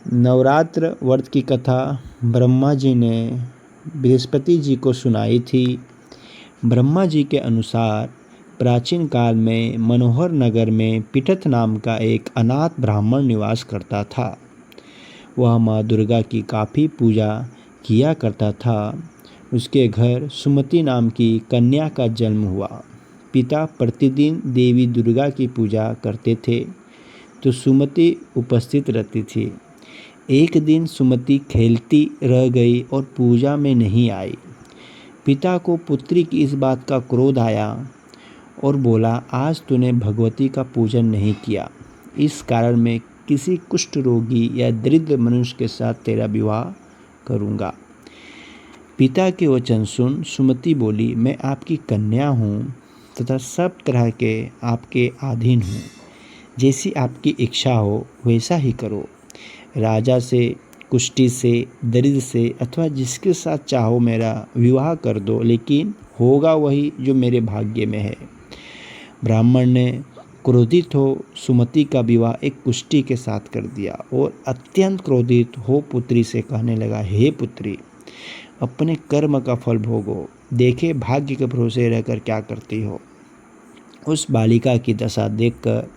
नवरात्र व्रत की कथा ब्रह्मा जी ने बृहस्पति जी को सुनाई थी। ब्रह्मा जी के अनुसार प्राचीन काल में मनोहर नगर में पिटथ नाम का एक अनाथ ब्राह्मण निवास करता था। वह माँ दुर्गा की काफ़ी पूजा किया करता था। उसके घर सुमति नाम की कन्या का जन्म हुआ। पिता प्रतिदिन देवी दुर्गा की पूजा करते थे तो सुमति उपस्थित रहती थी। एक दिन सुमति खेलती रह गई और पूजा में नहीं आई। पिता को पुत्री की इस बात का क्रोध आया और बोला, आज तूने भगवती का पूजन नहीं किया, इस कारण मैं किसी कुष्ठ रोगी या दरिद्र मनुष्य के साथ तेरा विवाह करूँगा। पिता के वचन सुन सुमति बोली, मैं आपकी कन्या हूँ तथा सब तरह के आपके अधीन हूँ। जैसी आपकी इच्छा हो वैसा ही करो। राजा से, कुष्ठी से, दरिद्र से अथवा जिसके साथ चाहो मेरा विवाह कर दो, लेकिन होगा वही जो मेरे भाग्य में है। ब्राह्मण ने क्रोधित हो सुमति का विवाह एक कुष्ठी के साथ कर दिया और अत्यंत क्रोधित हो पुत्री से कहने लगा, हे पुत्री, अपने कर्म का फल भोगो, देखे भाग्य के भरोसे रहकर क्या करती हो। उस बालिका की दशा देखकर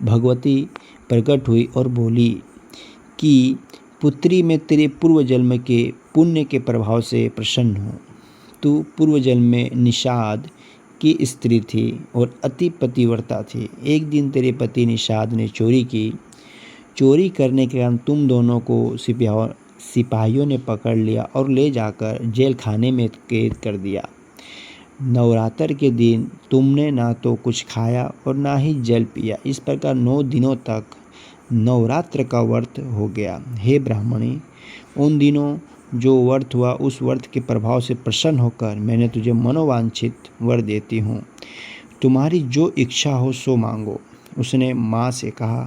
भगवती प्रकट हुई और बोली कि पुत्री, मैं तेरे पूर्व जन्म के पुण्य के प्रभाव से प्रसन्न हूँ। तू पूर्व जन्म में निषाद की स्त्री थी और अति पतिव्रता थी। एक दिन तेरे पति निषाद ने चोरी की। चोरी करने के कारण तुम दोनों को सिपाहियों ने पकड़ लिया और ले जाकर जेल खाने में कैद कर दिया। नवरात्र के दिन तुमने ना तो कुछ खाया और ना ही जल पिया। इस प्रकार 9 दिनों तक नवरात्र का व्रत हो गया। हे ब्राह्मणी, उन दिनों जो व्रत हुआ उस व्रत के प्रभाव से प्रसन्न होकर मैंने तुझे मनोवांछित वर देती हूँ। तुम्हारी जो इच्छा हो सो मांगो। उसने माँ से कहा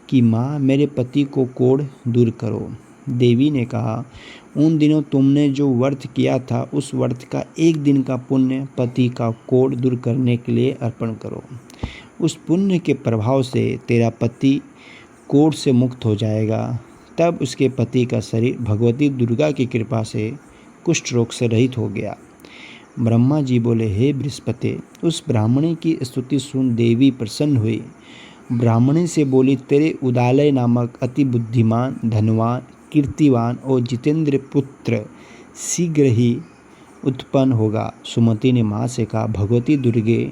कि माँ, मेरे पति को कोढ़ दूर करो। देवी ने कहा, उन दिनों तुमने जो व्रत किया था उस व्रत का एक दिन का पुण्य पति का कोढ़ दूर करने के लिए अर्पण करो। उस पुण्य के प्रभाव से तेरा पति कोढ़ से मुक्त हो जाएगा। तब उसके पति का शरीर भगवती दुर्गा की कृपा से कुष्ठ रोग से रहित हो गया। ब्रह्मा जी बोले, हे बृहस्पति, उस ब्राह्मणी की स्तुति सुन देवी प्रसन्न हुई। ब्राह्मणी से बोली, तेरे उदालय नामक अति बुद्धिमान, धनवान, कीर्तिवान और जितेंद्र पुत्र शीघ्र ही उत्पन्न होगा। सुमति ने माँ से कहा, भगवती दुर्गे,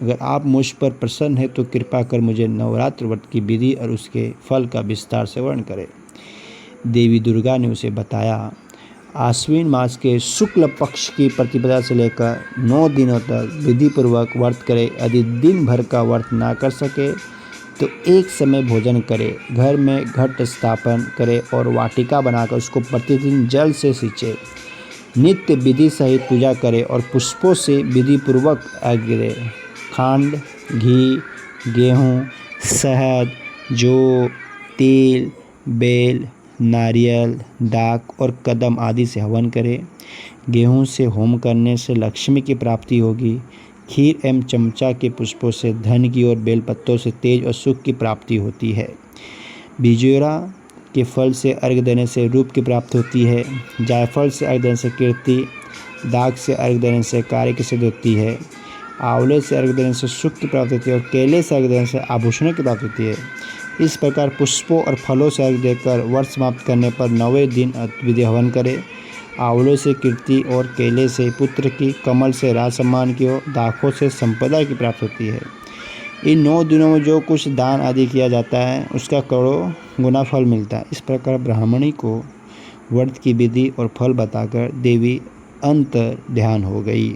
अगर आप मुझ पर प्रसन्न है तो कृपा कर मुझे नवरात्र व्रत की विधि और उसके फल का विस्तार से वर्णन करें। देवी दुर्गा ने उसे बताया, आश्विन मास के शुक्ल पक्ष की प्रतिपदा से लेकर 9 दिनों तक विधिपूर्वक व्रत करे। यदि दिन भर का व्रत ना कर सके तो एक समय भोजन करे, घर में घट स्थापन करे और वाटिका बनाकर उसको प्रतिदिन जल से सींचे। नित्य विधि सहित पूजा करे और पुष्पों से विधिपूर्वक अर्घ्य दे। खांड, घी, गेहूँ, शहद, जौ, तेल, बेल, नारियल, दाख और कदम आदि से हवन करे। गेहूँ से होम करने से लक्ष्मी की प्राप्ति होगी। खीर एवं चमचा के पुष्पों से धन की और बेलपत्तों से तेज और सुख की प्राप्ति होती है। बिजोरा के फल से अर्घ्य देने से रूप की प्राप्ति होती है। जायफल से अर्घ्य देने से कीर्ति, दाख से अर्घ्य देने से कार्य की सिद्धि होती है। आंवले से अर्घ्य देने से सुख की प्राप्ति होती है और केले से अर्घ्य देने से आभूषणों की प्राप्ति होती है। इस प्रकार पुष्पों और फलों से अर्घ्य देकर व्रत समाप्त करने पर 9वें दिन विधि हवन करें। आंवलों से कीर्ति और केले से पुत्र की, कमल से राज सम्मान की और दाखों से संपदा की प्राप्ति होती है। इन 9 दिनों में जो कुछ दान आदि किया जाता है उसका करोड़ों गुना फल मिलता है। इस प्रकार ब्राह्मणी को व्रत की विधि और फल बताकर देवी अंतर ध्यान हो गई।